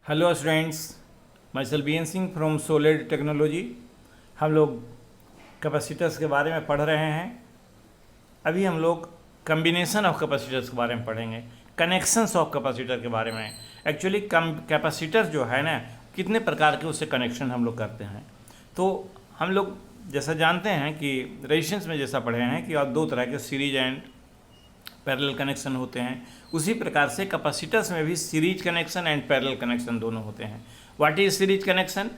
Hello students, myself B N Singh from Solid Technology. हम लोग capacitors के बारे में पढ़ रहे हैं। अभी हम लोग कम्बिनेशन ऑफ कैपेसिटर्स के बारे में पढ़ेंगे, कनेक्शंस ऑफ कैपेसिटर के बारे में। एक्चुअली कैपेसिटर जो है ना, कितने प्रकार के उससे कनेक्शन हम लोग करते हैं। तो हम लोग जैसा जानते हैं कि रेजिस्टेंस में जैसा पढ़े हैं कि दो तरह के सीरीज एंड पैरेलल कनेक्शन होते हैं, उसी प्रकार से कैपेसिटर्स में भी series connection and parallel connection दोनों होते हैं। What is series connection?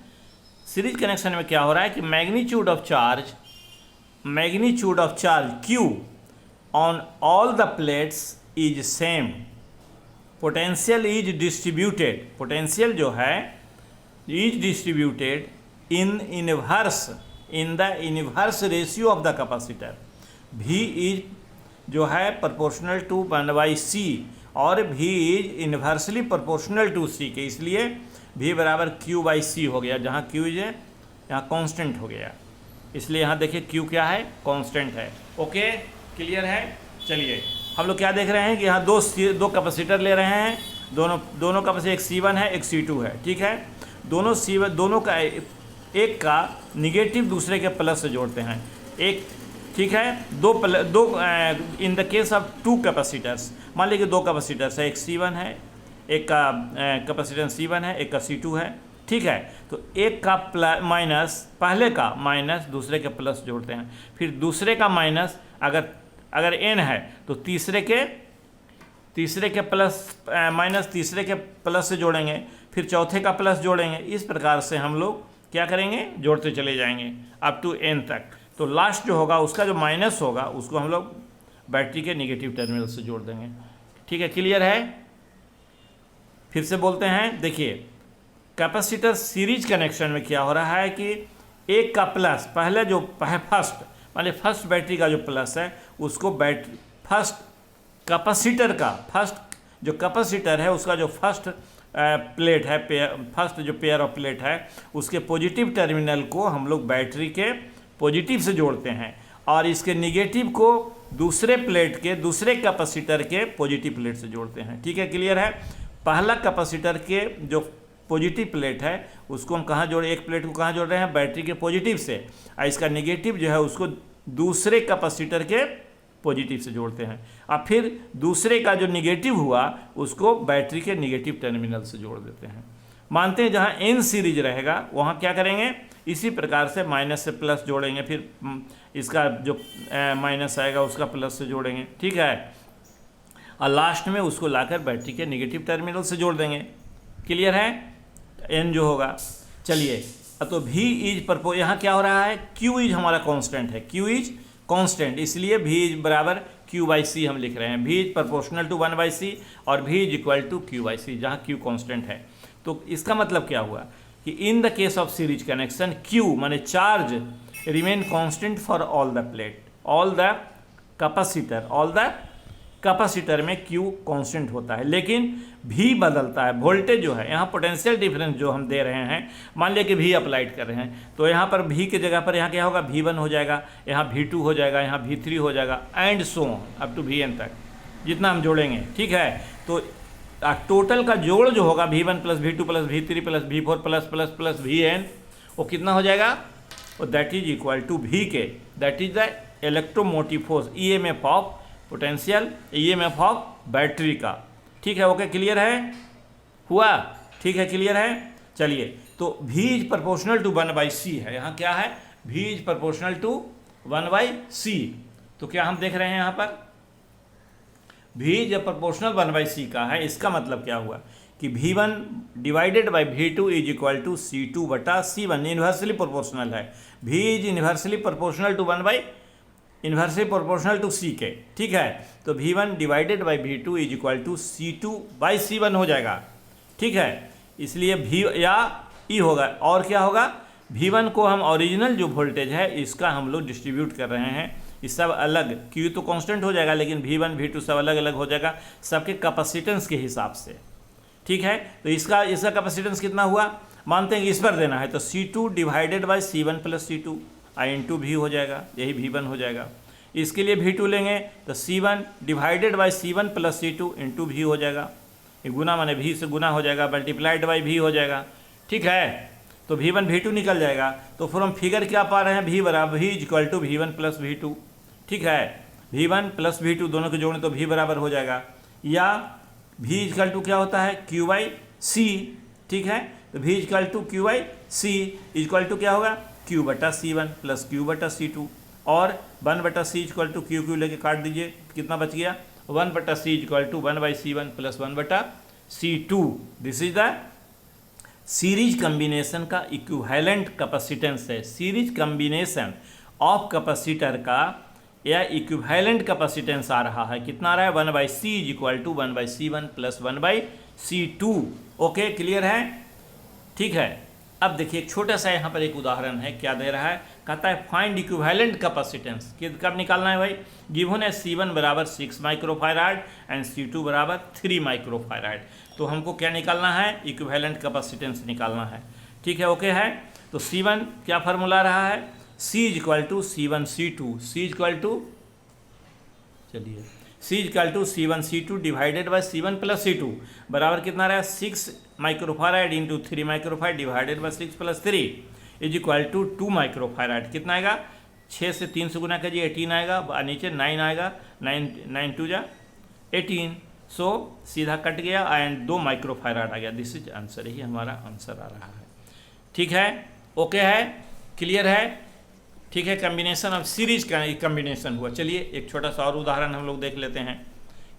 Series connection में क्या हो रहा है कि magnitude of charge Q on all the plates is same, potential is distributed, potential जो है is distributed in the inverse ratio of the capacitor. V is जो है प्रोपोर्शनल टू 1/c और V is inversely proportional to C के, इसलिए V बराबर Q/C हो गया। जहाँ Q है यहाँ कांस्टेंट हो गया, इसलिए यहाँ देखिए Q क्या है, कांस्टेंट है। ओके, क्लियर है। चलिए हम लोग क्या देख रहे हैं कि यहाँ दो कैपेसिटर ले रहे हैं, दोनों कैपेसिटर, एक C1 है एक C2 है। ठीक है, दोनों का एक का निगेटिव दूसरे के प्लस से जोड़ते हैं। एक ठीक है, दो in the case of two capacitors, मान लीजिए दो कैपेसिटर्स है, एक C1 है, एक का कैपेसिटेंस C1 है, एक का C2 है। ठीक है, तो एक का माइनस, पहले का माइनस दूसरे के प्लस जोड़ते हैं, फिर दूसरे का माइनस अगर n है तो तीसरे के प्लस माइनस तीसरे के प्लस से जोड़ेंगे, फिर चौथे का प्लस जोड़ेंगे। इस प्रकार से हम लोग क्या करेंगे, जोड़ते चले जाएंगे अप टू n तक। तो लास्ट जो होगा उसका जो माइनस होगा उसको हम लोग बैटरी के नेगेटिव टर्मिनल से जोड़ देंगे। ठीक है, क्लियर है। फिर से बोलते हैं, देखिए कैपेसिटर सीरीज कनेक्शन में क्या हो रहा है कि एक का प्लस, पहले जो फर्स्ट मान लीजिए फर्स्ट बैटरी का जो प्लस है उसको फर्स्ट जो कैपेसिटर है उसका जो फर्स्ट प्लेट है, फर्स्ट जो पेयर ऑफ प्लेट है उसके पॉजिटिव टर्मिनल को हम लोग बैटरी के पॉजिटिव से जोड़ते हैं और इसके निगेटिव को दूसरे प्लेट के, दूसरे कैपेसिटर के पॉजिटिव प्लेट से जोड़ते हैं। ठीक है, क्लियर है। पहला कैपेसिटर के जो पॉजिटिव प्लेट है उसको हम कहाँ जोड़े, एक प्लेट को कहाँ जोड़ रहे हैं, बैटरी के पॉजिटिव से, और इसका निगेटिव जो है उसको दूसरे कैपेसिटर के पॉजिटिव से जोड़ते हैं, और फिर दूसरे का जो निगेटिव हुआ उसको बैटरी के निगेटिव टर्मिनल से जोड़ देते हैं। मानते हैं जहाँ n सीरीज रहेगा वहाँ क्या करेंगे, इसी प्रकार से माइनस से प्लस जोड़ेंगे, फिर इसका जो माइनस आएगा उसका प्लस से जोड़ेंगे। ठीक है, और लास्ट में उसको लाकर बैटरी के नेगेटिव टर्मिनल से जोड़ देंगे। क्लियर है, n जो होगा। चलिए, तो V इज यहाँ क्या हो रहा है, Q इज हमारा कांस्टेंट है, Q इज कांस्टेंट, इसलिए V इज बराबर Q/C हम लिख रहे हैं। V is proportional to 1/C और V is equal to Q/C, जहाँ Q कांस्टेंट है। तो इसका मतलब क्या हुआ कि in the case of series connection Q माने charge remain constant for all the capacitor में Q कांस्टेंट होता है, लेकिन V बदलता है। वोल्टेज जो है, यहाँ पोटेंशियल डिफरेंस जो हम दे रहे हैं, मान लिया कि V अप्लाइड कर रहे हैं, तो यहाँ पर V के जगह पर यहाँ क्या होगा, V1 हो जाएगा, यहाँ V2 हो जाएगा, यहाँ V3 हो जाएगा, and so up to Vn तक जितना हम जोड़ेंगे। ठीक है, तो टोटल का जोड़ जो होगा V1 plus V2 plus V3 plus V4 plus plus plus Vn, वो कितना हो जाएगा, और that is equal to V के, that is the electromotive force, EMF of potential, EMF of battery का। ठीक है, ओके, क्लियर है, हुआ। ठीक है, क्लियर है। चलिए, तो V is proportional to 1/C है, यहाँ क्या है, V is proportional to 1/C। तो क्या हम देख रहे हैं यहाँ पर, V जब प्रोपोर्शनल 1/C का है, इसका मतलब क्या हुआ कि V1 divided by V2 is equal to C2/C1, inversely proportional है। V is inversely proportional to inversely proportional to C के। ठीक है, तो V1 divided by V2 is equal to C2/C1 हो जाएगा। ठीक है, इसलिए V या E होगा, और क्या होगा, V1 को हम ओरिजिनल जो वोल्टेज है इसका हम लोग डिस्ट्रीब्यूट कर रहे हैं, इस सब अलग, Q तो कांस्टेंट हो जाएगा लेकिन V1 V2 सब अलग अलग हो जाएगा सबके कैपेसिटेंस के हिसाब से। ठीक है, तो इसका कैपेसिटेंस कितना हुआ, मानते हैं कि इस पर देना है, तो C2 divided by C1 plus C2 into V हो जाएगा, यही V1 हो जाएगा। इसके लिए V2 लेंगे तो C1 divided by C1 plus C2 into V हो जाएगा। ये गुना माने भी से गुना हो जाएगा, मल्टीप्लाइड बाई भी हो जाएगा, ठीक है। तो V1 V2 निकल जाएगा। तो फिर हम फिगर क्या पा रहे हैं, V बराबर V equal to V1 plus V2, ठीक है। V1 प्लस V2 दोनों को जोड़ें तो V बराबर हो जाएगा, या V इक्वल टू क्या होता है Q बाई C, ठीक है। तो V equal to Q by C equal to क्या होगा Q बटा C1 प्लस Q बटा C2, और 1 बटा C इक्वल टू Q लेके काट दीजिए, कितना बच गया 1 बटा C equal to 1 by C1 plus 1 बटा C2। This is the series combination का इक्विवेलेंट कैपेसिटेंस है। सीरीज कम्बिनेशन ऑफ कैपेसिटर का यह इक्विवेलेंट कैपेसिटेंस आ रहा है, कितना आ रहा है 1 by C equal to 1 by C1 plus 1 by C2। Okay, clear है, ठीक है। अब देखिए एक छोटा सा यहाँ पर एक उदाहरण है, क्या दे रहा है, कहता है फाइंड इक्विवेलेंट कैपेसिटेंस, कब निकालना है भाई, गिवन है C1 बराबर 6 माइक्रोफैराड एंड C2 बराबर 3 माइक्रोफैराड। तो हमको क्या निकालना है, इक्विवेलेंट कैपेसिटेंस निकालना है, ठीक है। ओके है, तो C1 क्या फार्मूला रहा है, C equal to C1 C2, C equal to चलिए C equal to C1 C2 divided by C1 plus C2 बराबर कितना रहा है 6 microfarad into 3 microfarad divided by 6 plus 3 is equal to 2 microfarad. कितना आएगा, 6 से 3 से गुना कीजिए 18 आएगा, नीचे 9 आएगा, 9 2 जा 18, सो सीधा कट गया एंड 2 माइक्रोफैराड आ गया। दिस इज आंसर, ही हमारा आंसर आ रहा है, ठीक है। ओके है, क्लियर है, ठीक है। कम्बिनेशन ऑफ सीरीज का कम्बिनेशन हुआ। चलिए एक छोटा सा और उदाहरण हम लोग देख लेते हैं,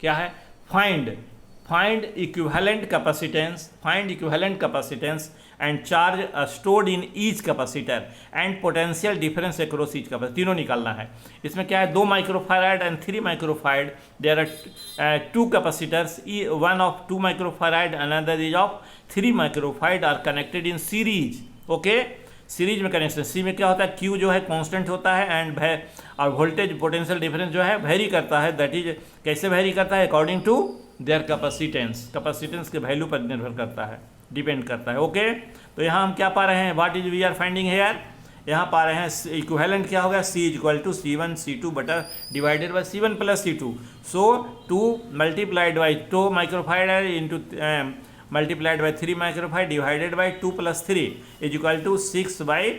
क्या है, find equivalent capacitance, find equivalent capacitance and charge stored in each capacitor and potential difference across each capacitor, तीनों निकालना है। इसमें क्या है 2 microfarad and 3 microfarad, there are 2 capacitors, one of 2 microfarad another is of 3 microfarad are connected in series. Okay, series में कनेक्शन, सी में क्या होता है Q जो है कांस्टेंट होता है एंड और वोल्टेज पोटेंशियल डिफरेंस जो है वेरी करता है, दैट इज कैसे वेरी करता है, according to their capacitance, capacitance के वैल्यू पर निर्भर करता है, डिपेंड करता है। ओके, तो यहाँ हम क्या पा रहे हैं, what is we are finding here, यहाँ पा रहे हैं इक्विवेलेंट क्या होगा C equal to C1 C2 बटा divided by C1 plus C2, so 2 multiplied by 2 microfarad into multiplied by 3 microfarad divided by 2 plus 3 is equal to 6 by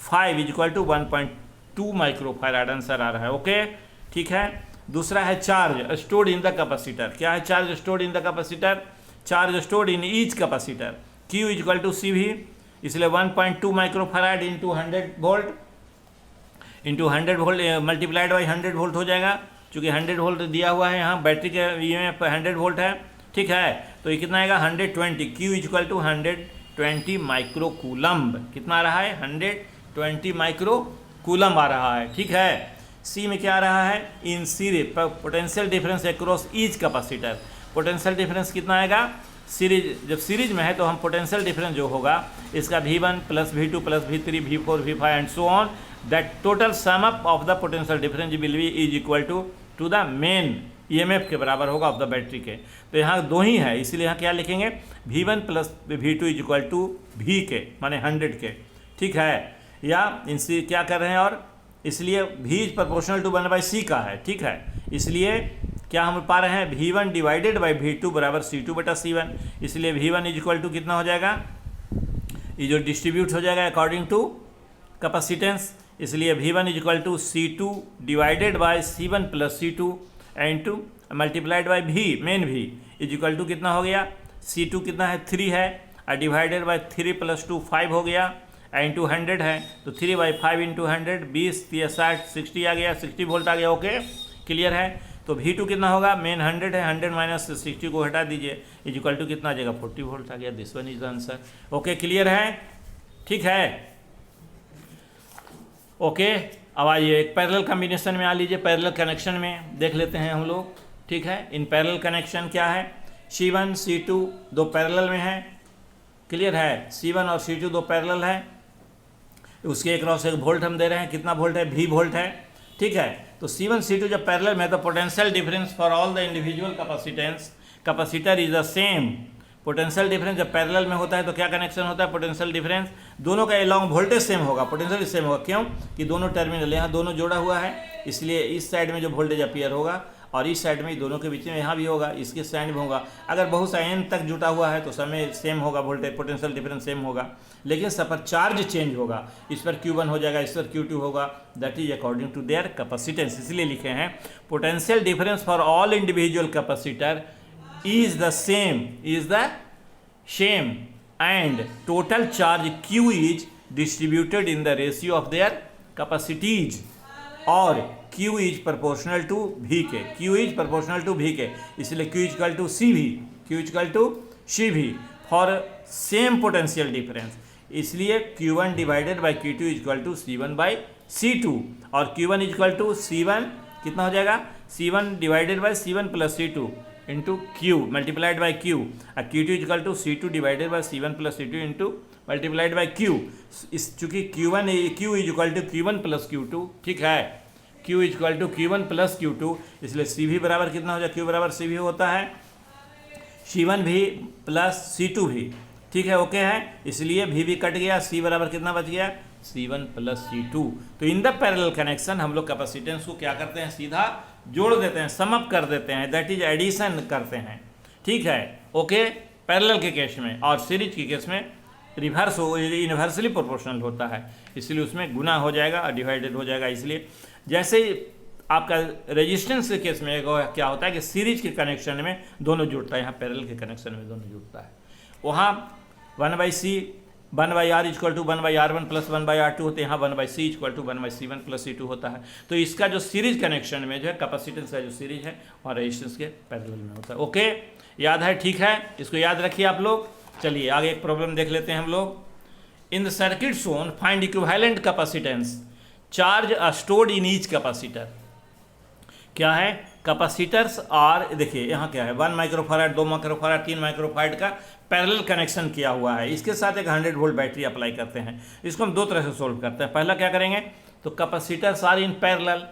5 is equal to 1.2 microfarad, answer आ रहा है। Okay, ठीक है। दूसरा है charge stored in the capacitor, क्या है charge stored in the capacitor, charge stored in each capacitor Q is equal to CV, इसलिए 1.2 microfarad into 100 volt into 100 volt multiplied by 100 volt हो जाएगा, चूँकि 100 वोल्ट दिया हुआ है यहाँ बैटरी के EMF 100 वोल्ट है, ठीक है। तो ये कितना आएगा 120, Q is equal to 120 micro coulomb, कितना आ रहा है 120 माइक्रो कूलम्ब आ रहा है, ठीक है। C में क्या आ रहा है, in series potential difference across each capacitor, potential difference कितना आएगा, सीरीज जब सीरीज में है तो हम पोटेंशियल डिफरेंस जो होगा इसका V1 plus V2 plus V3 V4 V5 and so on, that total sum up of the potential difference will be is equal to the main EMF के बराबर होगा ऑफ द बैटरी के। तो यहाँ 2 ही है, इसलिए यहाँ क्या लिखेंगे V1 plus V2 is equal to V के माने 100 के, ठीक है। या इनसे क्या कर रहे हैं, और इसलिए V is proportional to 1 by C का है, ठीक है। इसलिए क्या हम पा रहे हैं V1 डिवाइडेड बाई V2 बराबर C2 बटा C1, इसलिए V1 इज इक्वल टू कितना हो जाएगा, ये जो डिस्ट्रीब्यूट हो जाएगा अकॉर्डिंग टू कैपेसिटेंस, इसलिए V1 is equal to C2 divided by C1 plus C2 into multiplied by V main V is equal to कितना हो गया, C2 कितना है 3 है और डिवाइडेड बाई 3 प्लस 2 5 हो गया इंटू 100 है, तो 3 बाई 5 इंटू 100 20 60 60 आ गया, 60 वोल्ट आ गया। ओके, क्लियर है। तो V2 कितना होगा, मेन 100 है, 100 माइनस 60 को हटा दीजिए इज इक्वल टू कितना आ जाएगा 40 वोल्ट आ गया। This one is the answer. Okay, clear है, ठीक है। ओके, अब आइए एक पैरेलल कॉम्बिनेशन में आ लीजिए, पैरेलल कनेक्शन में देख लेते हैं हम लोग, ठीक है। इन पैरेलल कनेक्शन क्या है, C1 C2 दो पैरेलल में है, क्लियर है। C1 और C2 दो पैरेलल है, उसके अक्रॉस एक वोल्ट हम दे रहे हैं, कितना वोल्ट है, V वोल्ट है, ठीक है। तो C1 C2 जब पैरेलल में है तो potential difference for all the individual capacitor is the same. Potential difference जब पैरेलल में होता है तो क्या कनेक्शन होता है, पोटेंशियल डिफरेंस दोनों का अलॉन्ग वोल्टेज सेम होगा, पोटेंशियल सेम होगा, क्यों कि दोनों टर्मिनल यहाँ दोनों जोड़ा हुआ है, इसलिए इस साइड में जो वोल्टेज अपीयर होगा और इस साइड में दोनों के बीच में यहाँ भी होगा, इसके साइड में होगा। अगर बहुत सा n तक जुटा हुआ है तो समय सेम होगा, वोल्टेज पोटेंशियल डिफरेंस सेम होगा, लेकिन सब पर चार्ज चेंज होगा। इस पर Q1 हो जाएगा, इस पर Q2 होगा, that is according to their capacitance. इसलिए लिखे हैं potential difference for all individual capacitor is the same and total charge Q is distributed in the ratio of their capacities और Q is proportional to V के, Q is proportional to V के, इसलिए Q equal to CV, Q equal to CV for same potential difference, इसलिए Q1 divided by Q2 equal to C1 by C2 और Q1 equal to C1 कितना हो जाएगा, C1 divided by C1 plus C2 into Q multiplied by Q और Q2 equal to C2 divided by C1 plus C2 into multiplied by Q। इस चूँकि Q is equal to Q1 plus Q2, ठीक है, Q is equal to Q1 plus Q2, इसलिए CV बराबर कितना हो जाए, Q बराबर CV होता है C1 भी प्लस C2 भी, ठीक है, ओके है। इसलिए V कट गया, C बराबर कितना बच गया, C1 प्लस C2। तो इन द पैरेलल कनेक्शन हम लोग कैपेसिटेंस को क्या करते हैं, सीधा जोड़ देते हैं, समअप कर देते हैं, दैट इज एडिशन करते हैं, ठीक है, ओके। पैरेलल के केस में और सीरीज के केस में रिवर्स हो, इन्वर्सली प्रोपोर्शनल होता है, इसलिए उसमें गुना हो जाएगा और डिवाइडेड हो जाएगा। इसलिए जैसे आपका रेजिस्टेंस के केस में क्या होता है कि सीरीज के कनेक्शन में दोनों जुड़ता है, यहाँ पैरेलल के कनेक्शन में दोनों जुड़ता है। वहाँ 1/C 1/R equal to 1/R1 plus 1/R2 होते हैं, यहाँ 1/C equal to 1/C1 plus C2 होता है। तो इसका जो सीरीज कनेक्शन में जो है कैपेसिटेंस का जो सीरीज है और रेजिस्टेंस के पैरेलल में होता है, ओके, याद है, ठीक है, इसको याद रखिए आप लोग। चलिए आगे एक प्रॉब्लम देख लेते हैं हम लोग। In the circuit shown find equivalent capacitance charge stored in each capacitor. क्या है, कैपेसिटर्स आर, देखिए यहाँ क्या है, 1 माइक्रोफैराड 2 माइक्रोफैराड 3 माइक्रोफैराड का पैरेलल कनेक्शन किया हुआ है, इसके साथ एक 100 वोल्ट बैटरी अप्लाई करते हैं। इसको हम दो तरह से सोल्व करते हैं। पहला क्या करेंगे, तो capacitors are in parallel,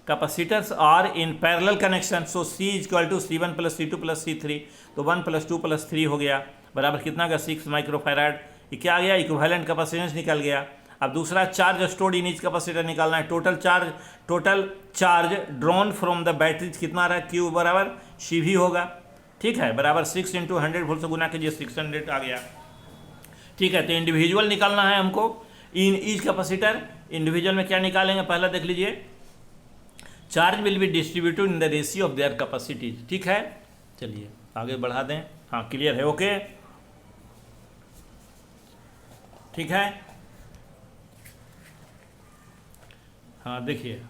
capacitors are in parallel connection, so C equal to C1 plus C2 plus C3, तो 1 प्लस 2 प्लस 3 हो गया, बराबर कितना का 6 माइक्रोफैराड। ये क्या आ गया, इक्विवेलेंट कैपेसिटेंस निकल गया। अब दूसरा charge stored in each capacitor निकालना है, total charge drawn from the batteries कितना आ रहा है, Q बराबर CV होगा, ठीक है, बराबर 6 इंटू 100 वोल्ट से गुना कीजिए, 600 आ गया, ठीक है। तो इंडिविजुअल निकालना है हमको इन ईच कैपेसिटर। इंडिविजुअल में क्या निकालेंगे, पहला देख लीजिए, charge will be distributed in the ratio of their capacities, ठीक है। चलिए आगे बढ़ा दें, हाँ क्लियर है, ओके, ठीक है। हाँ देखिए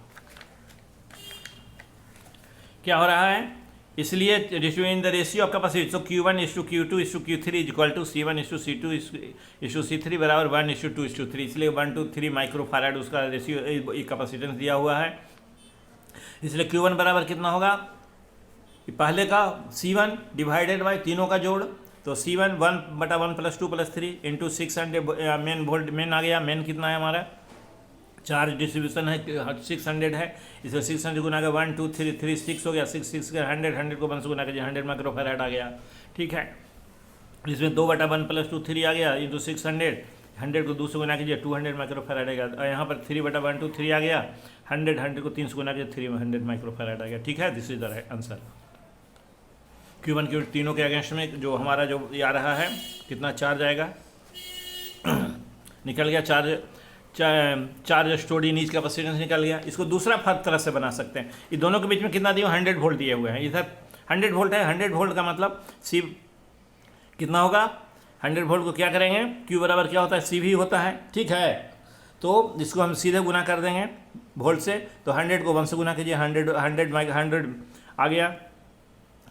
क्या हो रहा है, इसलिए distribute in the ratio of capacity, so Q1 is to Q2 is to Q3 is equal to C1 is to C2 is to C3 बराबर 1 इज टू 2 इज टू 3, इसलिए 1 to 3 माइक्रोफैराड उसका रेशियो कैपेसिटेंस दिया हुआ है। इसलिए Q1 बराबर कितना होगा, पहले का C1 डिवाइडेड बाई तीनों का जोड़, तो C1 1/1 प्लस 2 प्लस 3 इंटू 600 मेन वोल्ट, मेन आ गया, मेन कितना है हमारा, चार्ज डिस्ट्रीब्यूशन है 600 है, इसलिए 600 गुना का 1 2 3 3 6 हो गया, 6 का 100 को 1 से गुना कीजिए, 100 माइक्रोफैराड आ गया, ठीक है। इसमें 2/1 प्लस 2 3 आ गया इंटू 600, 100 को 2 से गुना कीजिए 200 माइक्रोफैराड आ गया, और यहाँ पर 3/1 2 3 आ गया, 100 को 3 से गुना कीजिए 300 माइक्रोफैराड आ गया, ठीक है। This is the answer. Q1 Q2 तीनों के अगेंस्ट में जो हमारा जो आ रहा है कितना चार्ज आएगा, निकल गया charge stored in each capacitance निकल गया। इसको दूसरा फर्क तरह से बना सकते हैं, ये दोनों के बीच में कितना दिया, 100 वोल्ट दिए हुए हैं, इधर 100 वोल्ट है, 100 वोल्ट का मतलब C कितना होगा, 100 वोल्ट को क्या करेंगे, Q बराबर क्या होता है, CV होता है, ठीक है। तो इसको हम सीधे गुना कर देंगे वोल्ट से, तो 100 को 1 से गुना कीजिए, 100 आ गया,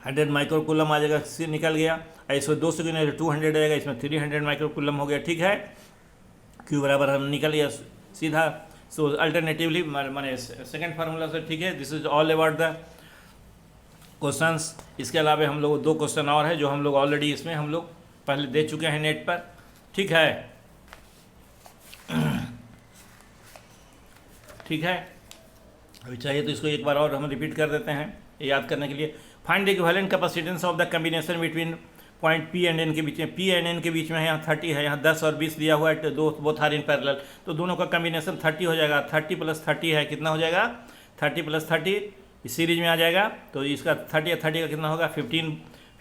100 माइक्रोकूलम आ जाएगा, C निकल गया, इसमें 2 से गुना 200 आएगा, इसमें 300 माइक्रोकूलम हो गया, ठीक है। Q बराबर हम निकल गया सीधा, सो अल्टरनेटिवली माने सेकंड फार्मूला से, ठीक है। This is all about the questions. इसके अलावा हम लोग 2 क्वेश्चन और है जो हम लोग ऑलरेडी इसमें हम लोग पहले दे चुके हैं नेट पर, ठीक है, ठीक है। अभी चाहिए तो इसको एक बार और हम रिपीट कर देते हैं याद करने के लिए। Find the equivalent capacitance of the combination between point P and N के बीच में, P एंड N के बीच में यहाँ 30 है, यहाँ 10 और 20 दिया हुआ है, तो बोथ आर इन पैरेलल, तो दोनों का कॉम्बिनेशन 30 हो जाएगा, 30 प्लस 30 है, कितना हो जाएगा, 30 प्लस 30 इस सीरीज में आ जाएगा, तो इसका 30 का कितना होगा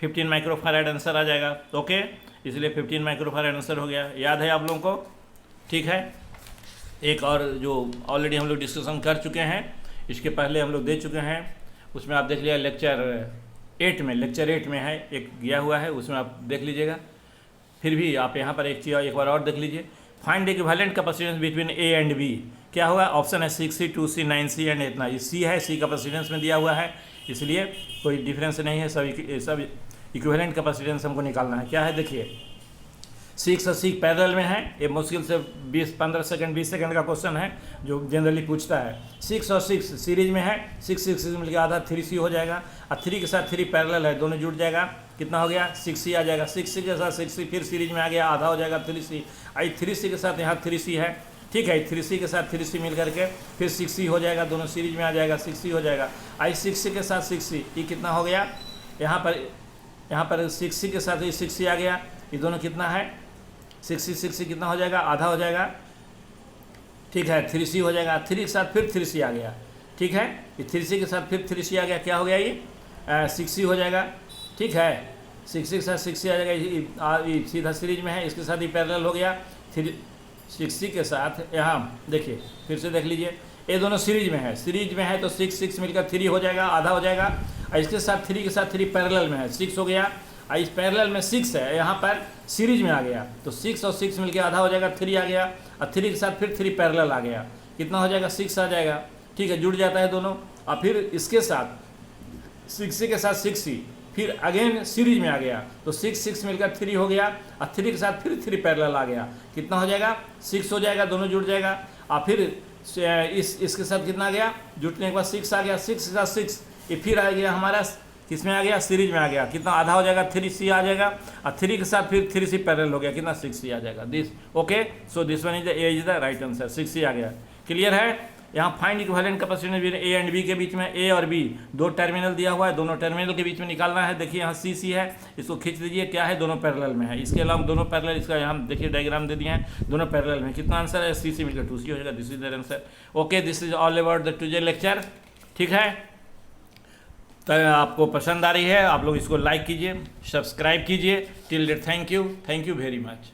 15 माइक्रोफैराड आंसर आ जाएगा। ओके, इसलिए 15 माइक्रोफैराड आंसर हो गया। याद है आप लोगों को? ठीक है। एक और जो ऑलरेडी हम लोग डिस्कशन कर चुके हैं, इसके पहले हम लोग दे चुके हैं, उसमें आप देख लिया लेक्चर 8 में है, एक गया हुआ है, उसमें आप देख लीजिएगा। फिर भी आप यहाँ पर एक चीज़ एक बार और देख लीजिए, find equivalent capacitance between A and B. क्या होगा? ऑप्शन है 6C, 2C, 9C एंड इतना। ये सी है, सी कैपेसिटेंस में दिया हुआ है, इसलिए कोई डिफरेंस नहीं है, सब इक्विवेलेंट कैपेसिटेंस हमको निकालना है। क्या है देखिए, 6 और 6 पैरेलल में है। ये मुश्किल से 20 सेकंड का क्वेश्चन है जो जनरली पूछता है। 6 और 6 सीरीज में है, 6 मिलकर आधा 3C हो जाएगा, और 3 के साथ 3 पैरेलल है, दोनों जुड़ जाएगा, कितना हो गया 6C आ जाएगा। 6C के साथ 6C फिर सीरीज में आ गया, आधा हो जाएगा 3C। आई 3C के साथ यहाँ 3C है, ठीक है, 3C के साथ 3C मिल करके फिर 6C हो जाएगा, दोनों सीरीज में आ जाएगा, 6C हो जाएगा। आई 6C के साथ 6C, ये कितना हो गया? यहाँ पर 6C के साथ ये 6C आ गया, ये दोनों कितना है 6C कितना हो जाएगा? आधा हो जाएगा, ठीक है, 3C हो जाएगा। 3 के साथ फिर 3C आ गया, ठीक है, ये 3C के साथ फिर 3C आ गया, क्या हो गया ये 6C हो जाएगा, ठीक है, 6C के साथ 6C आ जाएगा, ये सीधा सीरीज में है, इसके साथ ही पैरेलल हो गया। 6C के साथ यहाँ देखिए, फिर से देख लीजिए, ये दोनों सीरीज में है तो 6 मिलकर 3 हो जाएगा, आधा हो जाएगा, और इसके साथ 3 के साथ 3 पैरेलल में है, 6 हो गया, और इस पैरेलल में 6 है, यहाँ पर सीरीज में आ गया, तो 6 और 6 मिलकर आधा हो जाएगा, 3 आ गया, और 3 के साथ फिर 3 पैरेलल आ गया, कितना हो जाएगा 6 आ जाएगा, ठीक है, जुड़ जाता है दोनों। और फिर इसके साथ 6C के साथ 6C फिर अगेन सीरीज में आ गया, तो 6 मिलकर 3 हो गया, और 3 के साथ फिर 3 पैरेलल आ गया, कितना हो जाएगा 6 हो जाएगा, दोनों जुड़ जाएगा। और फिर इसके साथ कितना आ गया, जुटने के बाद 6 आ गया, 6 के साथ 6, ये फिर आ गया हमारा किस में आ गया, सीरीज में आ गया, कितना आधा हो जाएगा 3C आ जाएगा, और 3 के साथ फिर 3C पैरेलल हो गया, कितना 6C आ जाएगा। This okay, so this one is the right answer, 6C आ गया। क्लियर है? यहाँ find equivalent capacitance between A and B के बीच में, ए और बी दो टर्मिनल दिया हुआ है, दोनों टर्मिनल के बीच में निकालना है। देखिए यहाँ CC है, इसको खींच दीजिए, क्या है दोनों पैरेलल में है, इसके अलावा दोनों पैरेलल, इसका यहाँ देखिए डायग्राम दे दिए हैं, दोनों पैरेलल में, कितना आंसर है CC मिलकर 2C हो जाएगा। This is the answer. Okay, this is all about the today lecture, ठीक है। तो आपको पसंद आ रही है, आप लोग इसको लाइक कीजिए, सब्सक्राइब कीजिए। Till date thank you very much.